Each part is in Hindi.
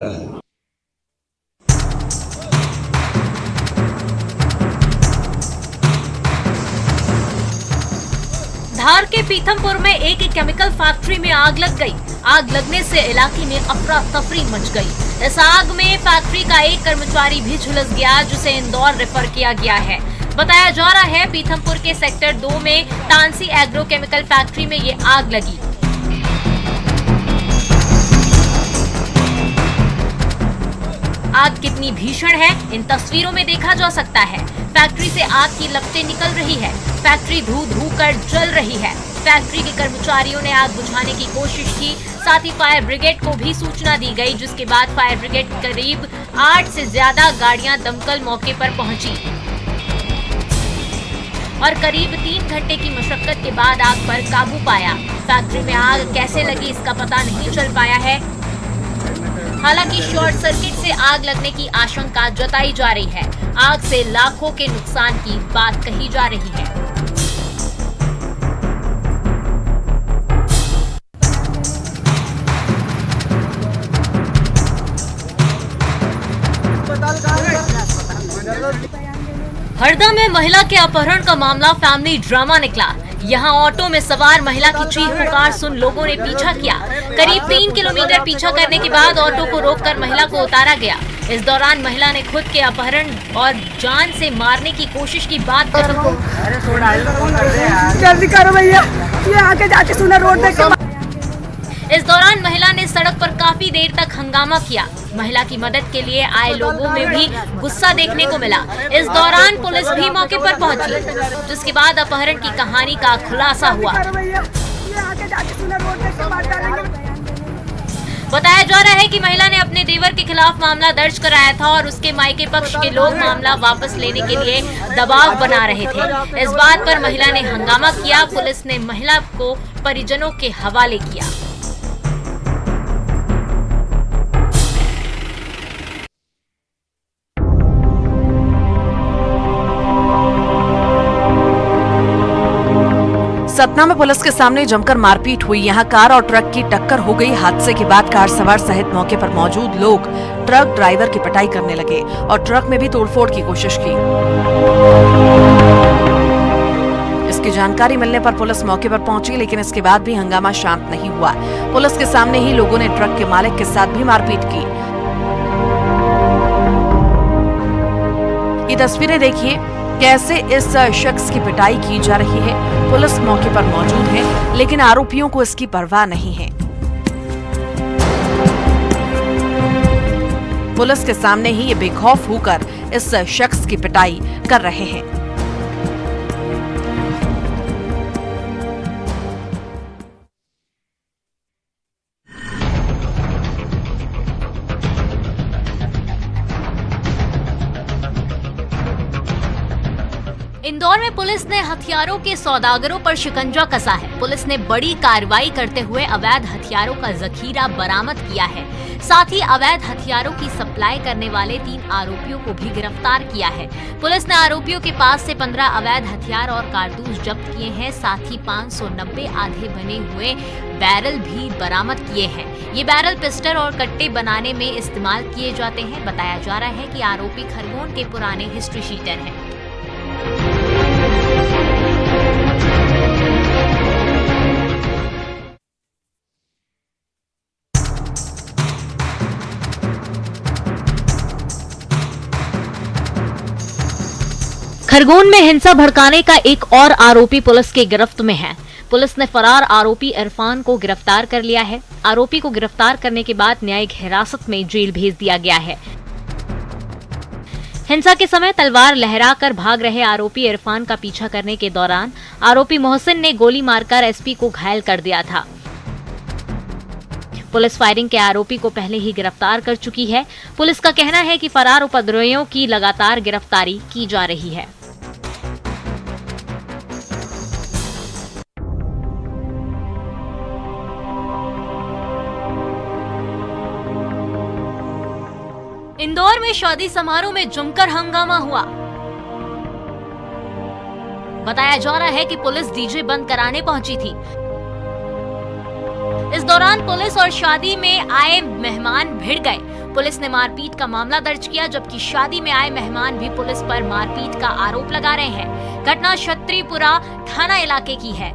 धार के पीथमपुर में एक केमिकल फैक्ट्री में आग लग गई। आग लगने से इलाके में अफरा तफरी मच गई। इस आग में फैक्ट्री का एक कर्मचारी भी झुलस गया, जिसे इंदौर रेफर किया गया है। बताया जा रहा है पीथमपुर के सेक्टर 2 में तानसी एग्रो केमिकल फैक्ट्री में ये आग लगी। आग कितनी भीषण है इन तस्वीरों में देखा जा सकता है। फैक्ट्री से आग की लपटें निकल रही है। फैक्ट्री धू कर जल रही है। फैक्ट्री के कर्मचारियों ने आग बुझाने की कोशिश की, साथ ही फायर ब्रिगेड को भी सूचना दी गई, जिसके बाद फायर ब्रिगेड करीब 8 से ज्यादा गाड़ियां दमकल मौके पर पहुंची और करीब 3 घंटे की मशक्कत के बाद आग पर काबू पाया। फैक्ट्री में आग कैसे लगी इसका पता नहीं चल पाया है। हालांकि शॉर्ट सर्किट से आग लगने की आशंका जताई जा रही है। आग से लाखों के नुकसान की बात कही जा रही है। हरदा में महिला के अपहरण का मामला फैमिली ड्रामा निकला। यहाँ ऑटो में सवार महिला की चीख पुकार सुन लोगों ने पीछा किया। करीब 3 किलोमीटर पीछा करने के बाद ऑटो को रोककर महिला को उतारा गया। इस दौरान महिला ने खुद के अपहरण और जान से मारने की कोशिश की बात कर रही। जल्दी करो भैया, ये आके जाके सुना रोड देख। इस दौरान महिला ने सड़क पर काफी देर तक हंगामा किया। महिला की मदद के लिए आए लोगों में भी गुस्सा देखने को मिला। इस दौरान पुलिस भी मौके पर पहुंची, जिसके बाद अपहरण की कहानी का खुलासा हुआ। बताया जा रहा है कि महिला ने अपने देवर के खिलाफ मामला दर्ज कराया था और उसके मायके पक्ष के लोग मामला वापस लेने के लिए दबाव बना रहे थे। इस बात पर महिला ने हंगामा किया। पुलिस ने महिला को परिजनों के हवाले किया। सतना में पुलिस के सामने जमकर मारपीट हुई। यहां कार और ट्रक की टक्कर हो गई। हादसे के बाद कार सवार सहित मौके पर मौजूद लोग ट्रक ड्राइवर की पिटाई करने लगे और ट्रक में भी तोड़फोड़ की कोशिश की। इसकी जानकारी मिलने पर पुलिस मौके पर पहुंची, लेकिन इसके बाद भी हंगामा शांत नहीं हुआ। पुलिस के सामने ही लोगों ने ट्रक के मालिक के साथ भी मारपीट की। ये तस्वीरें देखिए कैसे इस शख्स की पिटाई की जा रही है। पुलिस मौके पर मौजूद है, लेकिन आरोपियों को इसकी परवाह नहीं है। पुलिस के सामने ही ये बेखौफ होकर इस शख्स की पिटाई कर रहे हैं। इंदौर में पुलिस ने हथियारों के सौदागरों पर शिकंजा कसा है। पुलिस ने बड़ी कार्रवाई करते हुए अवैध हथियारों का जखीरा बरामद किया है। साथ ही अवैध हथियारों की सप्लाई करने वाले 3 आरोपियों को भी गिरफ्तार किया है। पुलिस ने आरोपियों के पास से 15 अवैध हथियार और कारतूस जब्त किए हैं। साथ ही 590 आधे बने हुए बैरल भी बरामद किए हैं। ये बैरल पिस्टल और कट्टे बनाने में इस्तेमाल किए जाते हैं। बताया जा रहा है कि आरोपी खरगोन के पुराने हिस्ट्री शीटर हैं। खरगोन में हिंसा भड़काने का एक और आरोपी पुलिस के गिरफ्त में है। पुलिस ने फरार आरोपी इरफान को गिरफ्तार कर लिया है। आरोपी को गिरफ्तार करने के बाद न्यायिक हिरासत में जेल भेज दिया गया है। हिंसा के समय तलवार लहराकर भाग रहे आरोपी इरफान का पीछा करने के दौरान आरोपी मोहसिन ने गोली मारकर एसपी को घायल कर दिया था। पुलिस फायरिंग के आरोपी को पहले ही गिरफ्तार कर चुकी है। पुलिस का कहना है कि फरार उपद्रवियों की लगातार गिरफ्तारी की जा रही है। इंदौर में शादी समारोह में जमकर हंगामा हुआ। बताया जा रहा है कि पुलिस डीजे बंद कराने पहुंची थी। इस दौरान पुलिस और शादी में आए मेहमान भिड़ गए। पुलिस ने मारपीट का मामला दर्ज किया, जबकि शादी में आए मेहमान भी पुलिस पर मारपीट का आरोप लगा रहे हैं। घटना क्षत्रिपुरा थाना इलाके की है।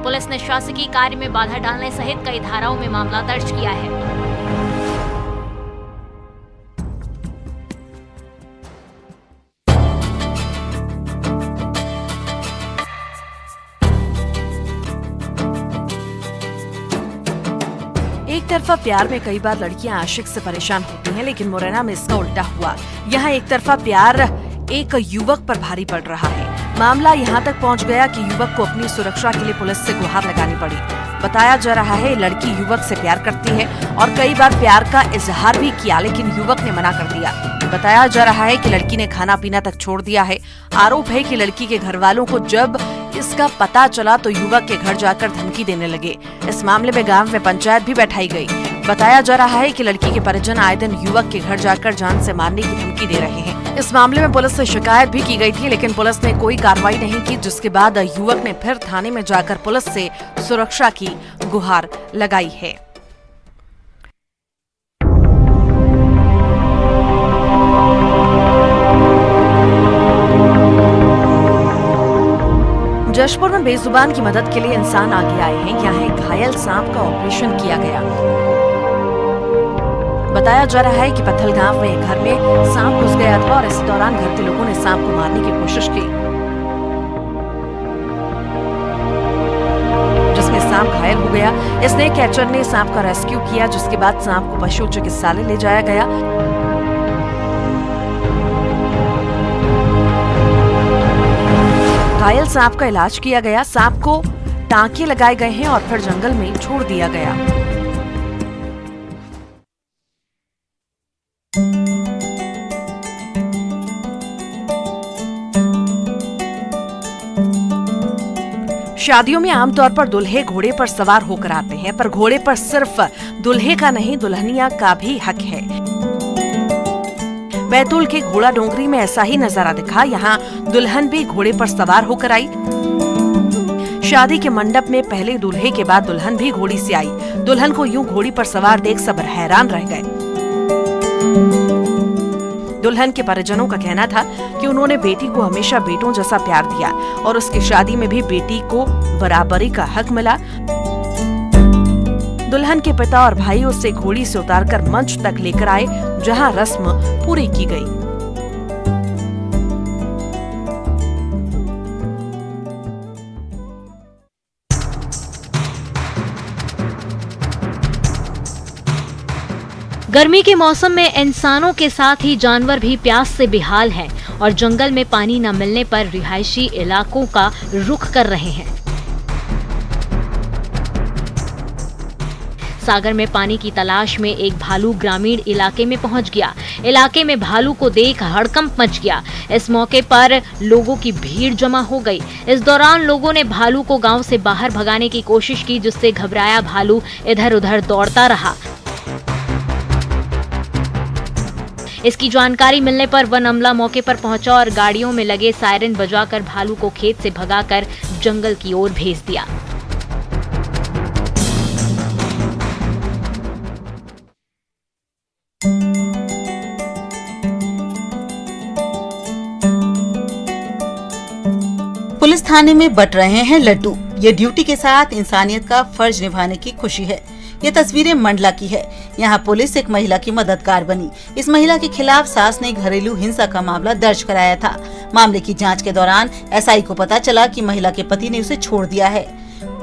पुलिस ने शासकीय कार्य में बाधा डालने सहित कई धाराओं में मामला दर्ज किया है। एक तरफा प्यार में कई बार लड़कियां आशिक से परेशान होती हैं, लेकिन मुरैना में इसका उल्टा हुआ। यहाँ एक तरफा प्यार एक युवक पर भारी पड़ रहा है। मामला यहाँ तक पहुँच गया कि युवक को अपनी सुरक्षा के लिए पुलिस से गुहार लगानी पड़ी। बताया जा रहा है लड़की युवक से प्यार करती है और कई बार प्यार का इजहार भी किया, लेकिन युवक ने मना कर दिया। बताया जा रहा है कि लड़की ने खाना पीना तक छोड़ दिया है। आरोप है कि लड़की के घर वालों को जब इसका पता चला तो युवक के घर जाकर धमकी देने लगे। इस मामले में गांव में पंचायत भी बैठाई गई। बताया जा रहा है कि लड़की के परिजन आए दिन युवक के घर जाकर जान से मारने की धमकी दे रहे हैं। इस मामले में पुलिस से शिकायत भी की गई थी, लेकिन पुलिस ने कोई कार्रवाई नहीं की, जिसके बाद युवक ने फिर थाने में जाकर पुलिस से सुरक्षा की गुहार लगाई है। जशपुर में बेजुबान की मदद के लिए इंसान आगे आए हैं। यहाँ एक घायल सांप का ऑपरेशन किया गया। बताया जा रहा है कि पत्थल गांव में एक घर में सांप घुस गया था और इस दौरान घर के लोगों ने सांप को मारने की कोशिश की, जिसमें सांप घायल हो गया। इसने कैचर ने सांप का रेस्क्यू किया, जिसके बाद सांप को पशु चिकित्सालय ले जाया गया। घायल सांप का इलाज किया गया। सांप को टांके लगाए गए हैं और फिर जंगल में छोड़ दिया गया। शादियों में आमतौर पर दूल्हे घोड़े पर सवार होकर आते हैं, पर घोड़े पर सिर्फ दूल्हे का नहीं दुल्हनिया का भी हक है। बैतूल के घोड़ा डोंगरी में ऐसा ही नजारा दिखा। यहाँ दुल्हन भी घोड़े पर सवार होकर आई। शादी के मंडप में पहले दूल्हे के बाद दुल्हन भी घोड़ी से आई। दुल्हन को यूं घोड़ी पर सवार देख सब हैरान रह गए। दुल्हन के परिजनों का कहना था कि उन्होंने बेटी को हमेशा बेटों जैसा प्यार दिया और उसकी शादी में भी बेटी को बराबरी का हक मिला। दुल्हन के पिता और भाई उसे घोड़ी से उतारकर मंच तक लेकर आए, जहां रस्म पूरी की गई। गर्मी के मौसम में इंसानों के साथ ही जानवर भी प्यास से बेहाल हैं और जंगल में पानी न मिलने पर रिहायशी इलाकों का रुख कर रहे हैं। सागर में पानी की तलाश में एक भालू ग्रामीण इलाके में पहुंच गया। इलाके में भालू को देख हड़कंप मच गया। इस मौके पर लोगों की भीड़ जमा हो गई। इस दौरान लोगों ने भालू को गांव से बाहर भगाने की कोशिश की, जिससे घबराया भालू इधर उधर दौड़ता रहा। इसकी जानकारी मिलने पर वन अमला मौके पर पहुंचा और गाड़ियों में लगे सायरन बजाकर भालू को खेत से भगाकर जंगल की ओर भेज दिया। पुलिस थाने में बंट रहे हैं लड्डू। ये ड्यूटी के साथ इंसानियत का फर्ज निभाने की खुशी है। ये तस्वीरें मंडला की है। यहाँ पुलिस एक महिला की मददगार बनी। इस महिला के खिलाफ सास ने घरेलू हिंसा का मामला दर्ज कराया था। मामले की जांच के दौरान एसआई को पता चला कि महिला के पति ने उसे छोड़ दिया है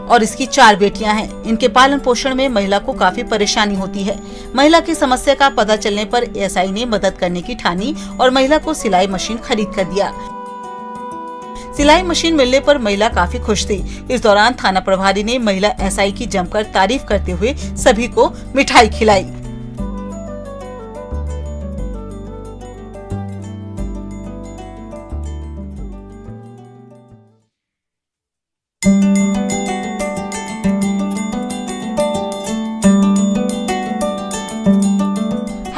और इसकी 4 बेटियां हैं। इनके पालन पोषण में महिला को काफी परेशानी होती है। महिला की समस्या का पता चलने पर एसआई ने मदद करने की ठानी और महिला को सिलाई मशीन खरीद कर दिया। सिलाई मशीन मिलने पर महिला काफी खुश थी। इस दौरान थाना प्रभारी ने महिला एसआई की जमकर तारीफ करते हुए सभी को मिठाई खिलाई।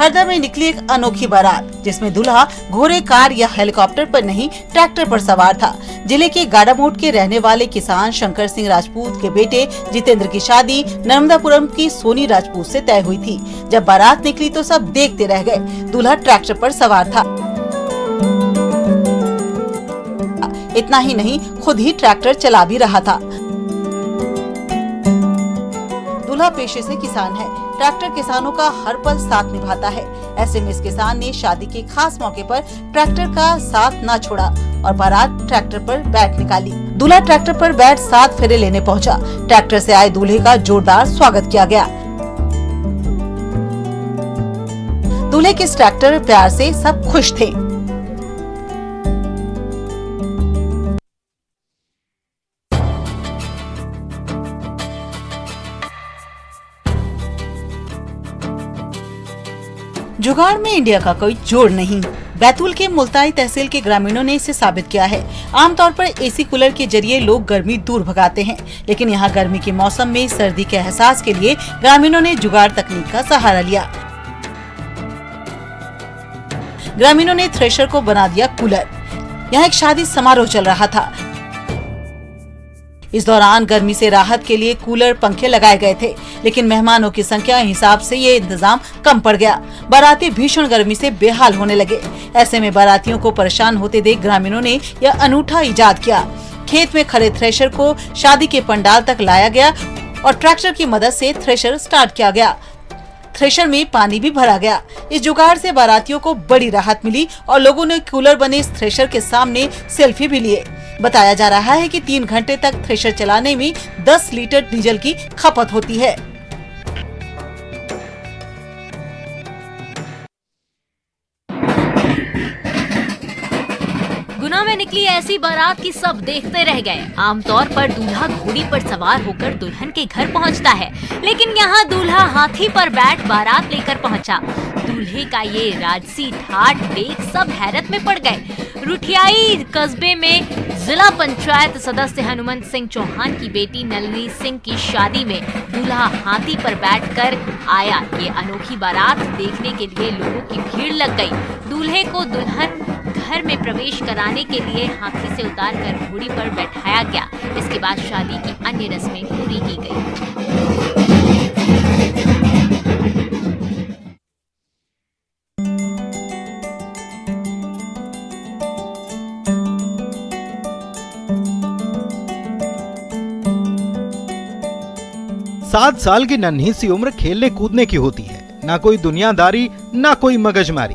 हरदा में निकली एक अनोखी बारात, जिसमें दूल्हा घोड़े, कार या हेलीकॉप्टर पर नहीं ट्रैक्टर पर सवार था। जिले के गाड़ामोट के रहने वाले किसान शंकर सिंह राजपूत के बेटे जितेंद्र की शादी नर्मदापुरम की सोनी राजपूत से तय हुई थी। जब बारात निकली तो सब देखते रह गए। दूल्हा ट्रैक्टर पर सवार था। इतना ही नहीं, खुद ही ट्रैक्टर चला भी रहा था। दूल्हा पेशे से किसान है। ट्रैक्टर किसानों का हर पल साथ निभाता है। ऐसे में इस किसान ने शादी के खास मौके पर ट्रैक्टर का साथ न छोड़ा और बारात ट्रैक्टर पर बैठ निकाली। दूल्हा ट्रैक्टर पर बैठ 7 फेरे लेने पहुंचा। ट्रैक्टर से आए दूल्हे का जोरदार स्वागत किया गया। दूल्हे के इस ट्रैक्टर प्यार से सब खुश थे। जुगाड़ में इंडिया का कोई जोड़ नहीं। बैतूल के मुल्ताई तहसील के ग्रामीणों ने इसे साबित किया है। आमतौर पर एसी कूलर के जरिए लोग गर्मी दूर भगाते हैं, लेकिन यहाँ गर्मी के मौसम में सर्दी के एहसास के लिए ग्रामीणों ने जुगाड़ तकनीक का सहारा लिया। ग्रामीणों ने थ्रेशर को बना दिया कूलर। यहाँ एक शादी समारोह चल रहा था। इस दौरान गर्मी से राहत के लिए कूलर, पंखे लगाए गए थे, लेकिन मेहमानों की संख्या हिसाब से ये इंतजाम कम पड़ गया। बाराती भीषण गर्मी से बेहाल होने लगे। ऐसे में बारातियों को परेशान होते देख ग्रामीणों ने यह अनूठा इजाद किया। खेत में खड़े थ्रेशर को शादी के पंडाल तक लाया गया और ट्रैक्टर की मदद से थ्रेशर स्टार्ट किया गया। थ्रेशर में पानी भी भरा गया। इस जुगाड़ से बारातियों को बड़ी राहत मिली और लोगों ने कूलर बने इस थ्रेशर के सामने सेल्फी भी लिए। बताया जा रहा है कि 3 घंटे तक थ्रेशर चलाने में 10 लीटर डीजल की खपत होती है। गुना में निकली ऐसी बारात की सब देखते रह गए। आमतौर पर दूल्हा घोड़ी पर सवार होकर दुल्हन के घर पहुंचता है, लेकिन यहाँ दूल्हा हाथी पर बैठ बारात लेकर पहुंचा। दूल्हे का ये राजसी ठाठ देख सब हैरत में पड़ गए। रुठियाई कस्बे में जिला पंचायत सदस्य हनुमंत सिंह चौहान की बेटी नलिनी सिंह की शादी में दूल्हा हाथी पर बैठकर आया। ये अनोखी बारात देखने के लिए लोगों की भीड़ लग गई। दूल्हे को दुल्हन घर में प्रवेश कराने के लिए हाथी से उतारकर घोड़ी पर बैठाया गया। इसके बाद शादी की अन्य रस्में पूरी की गई। सात साल की नन्ही सी उम्र खेलने कूदने की होती है, ना कोई दुनियादारी ना कोई मगजमारी।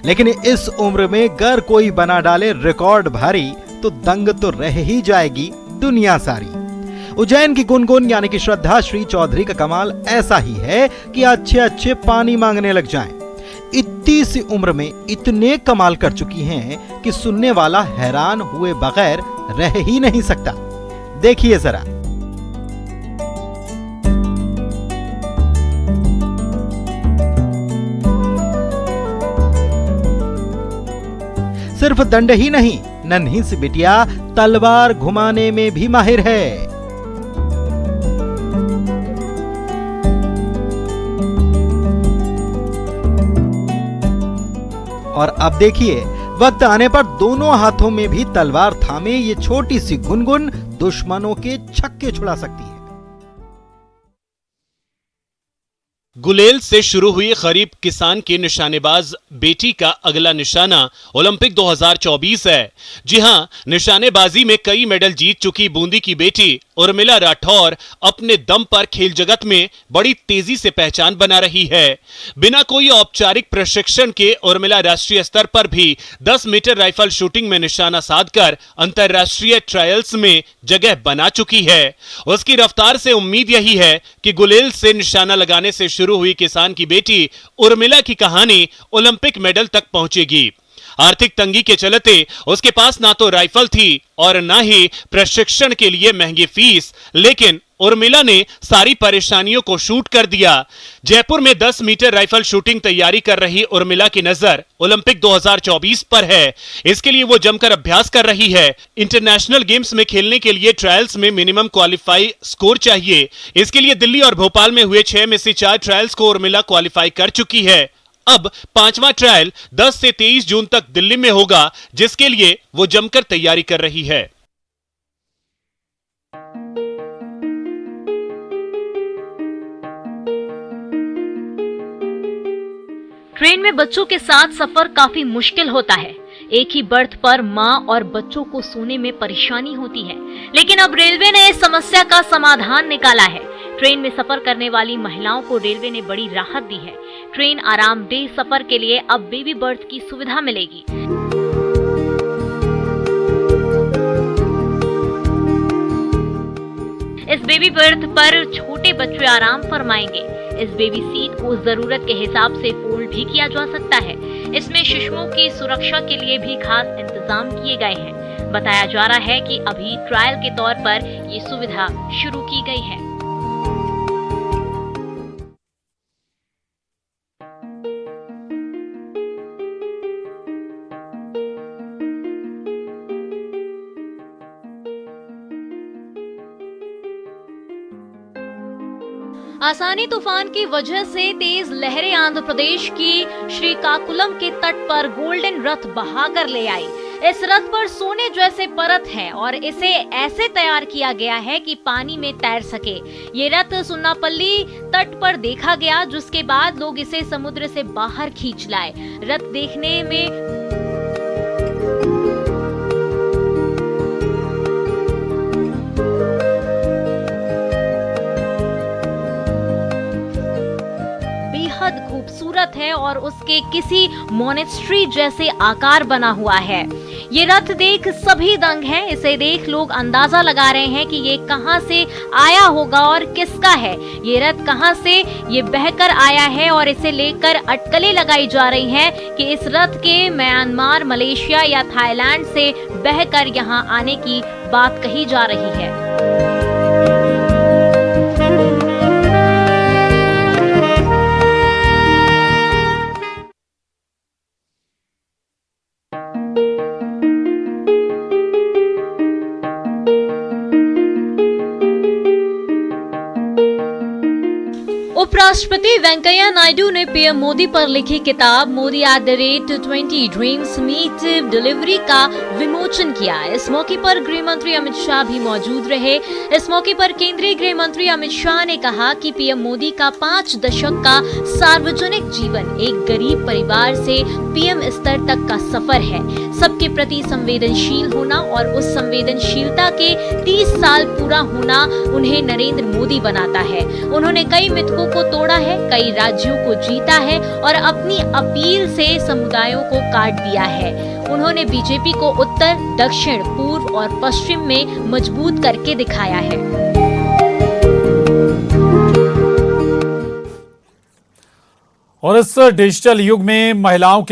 लेकिन इस उम्र में अगर कोई बना डाले रिकॉर्ड भारी तो दंग तो रह ही जाएगी दुनिया सारी। उज्जैन की गुनगुन यानी कि श्रद्धा श्री चौधरी का कमाल ऐसा ही है कि अच्छे अच्छे पानी मांगने लग जाएं। इतनी सी उम्र में इतने कमाल कर चुकी हैं कि सुनने वाला हैरान हुए बगैर रह ही नहीं सकता। देखिए जरा। सिर्फ दंड ही नहीं, नन्ही सी बिटिया तलवार घुमाने में भी माहिर है। और अब देखिए, वक्त आने पर दोनों हाथों में भी तलवार थामे ये छोटी सी गुनगुन दुश्मनों के छक्के छुड़ा सकती है। गुलेल से शुरू हुई गरीब किसान की निशानेबाज बेटी का अगला निशाना ओलंपिक 2024 है। जी हां, निशानेबाजी में कई मेडल जीत चुकी बूंदी की बेटी उर्मिला राठौर अपने दम पर खेल जगत में बड़ी तेजी से पहचान बना रही है। बिना कोई औपचारिक प्रशिक्षण के उर्मिला राष्ट्रीय स्तर पर भी 10 मीटर राइफल शूटिंग में निशाना साधकर अंतरराष्ट्रीय ट्रायल्स में जगह बना चुकी है। उसकी रफ्तार से उम्मीद यही है कि गुलेल से निशाना लगाने से शुरू हुई किसान की बेटी उर्मिला की कहानी ओलंपिक मेडल तक पहुंचेगी। आर्थिक तंगी के चलते उसके पास ना तो राइफल थी और ना ही प्रशिक्षण के लिए महंगी फीस, लेकिन उर्मिला ने सारी परेशानियों को शूट कर दिया। जयपुर में 10 मीटर राइफल शूटिंग तैयारी कर रही उर्मिला की नजर ओलंपिक 2024 पर है। इसके लिए वो जमकर अभ्यास कर रही है। इंटरनेशनल गेम्स में खेलने के लिए ट्रायल्स में मिनिमम क्वालिफाई स्कोर चाहिए। इसके लिए दिल्ली और भोपाल में हुए 6 में से 4 ट्रायल्स को उर्मिला क्वालिफाई कर चुकी है। अब 5वां ट्रायल 10 से 23 जून तक दिल्ली में होगा, जिसके लिए वो जमकर तैयारी कर रही है। ट्रेन में बच्चों के साथ सफर काफी मुश्किल होता है। एक ही बर्थ पर माँ और बच्चों को सोने में परेशानी होती है, लेकिन अब रेलवे ने इस समस्या का समाधान निकाला है। ट्रेन में सफर करने वाली महिलाओं को रेलवे ने बड़ी राहत दी है। ट्रेन आरामदेह सफर के लिए अब बेबी बर्थ की सुविधा मिलेगी। इस बेबी बर्थ पर छोटे बच्चे आराम फरमाएंगे। इस बेबी सीट को जरूरत के हिसाब से फोल्ड भी किया जा सकता है। इसमें शिशुओं की सुरक्षा के लिए भी खास इंतजाम किए गए हैं। बताया जा रहा है कि अभी ट्रायल के तौर पर ये सुविधा शुरू की गई है। आसानी तूफान की वजह से तेज लहरें आंध्र प्रदेश की श्रीकाकुलम के तट पर गोल्डन रथ बहाकर ले आई। इस रथ पर सोने जैसे परत है और इसे ऐसे तैयार किया गया है कि पानी में तैर सके। ये रथ सुन्नापल्ली तट पर देखा गया, जिसके बाद लोग इसे समुद्र से बाहर खींच लाए। रथ देखने में खूबसूरत है और उसके किसी मोनेस्ट्री जैसे आकार बना हुआ है। ये रथ देख सभी दंग हैं। इसे देख लोग अंदाजा लगा रहे हैं कि ये कहां से आया होगा और किसका है। ये रथ कहां से ये बहकर आया है और इसे लेकर अटकलें लगाई जा रही हैं कि इस रथ के म्यांमार, मलेशिया या थाईलैंड से बहकर यहां आने की बात कही जा रही है। उपराष्ट्रपति वेंकैया नायडू ने पीएम मोदी पर लिखी किताब Modi@20 ड्रीम्स मीट डिलीवरी का विमोचन किया। इस मौके पर गृह मंत्री अमित शाह भी मौजूद रहे। इस मौके पर केंद्रीय गृह मंत्री अमित शाह ने कहा कि पीएम मोदी का 5 दशक का सार्वजनिक जीवन एक गरीब परिवार से पीएम स्तर तक का सफर है। सबके प्रति संवेदनशील होना और उस संवेदनशीलता के 30 साल पूरा होना उन्हें नरेंद्र मोदी बनाता है। उन्होंने कई मिथकों को तोड़ा है, कई राज्यों को जीता है और अपनी अपील से समुदायों को काट दिया है। उन्होंने बीजेपी को उत्तर, दक्षिण, पूर्व और पश्चिम में मजबूत करके दिखाया है। और इस डिजिटल युग में महिलाओं के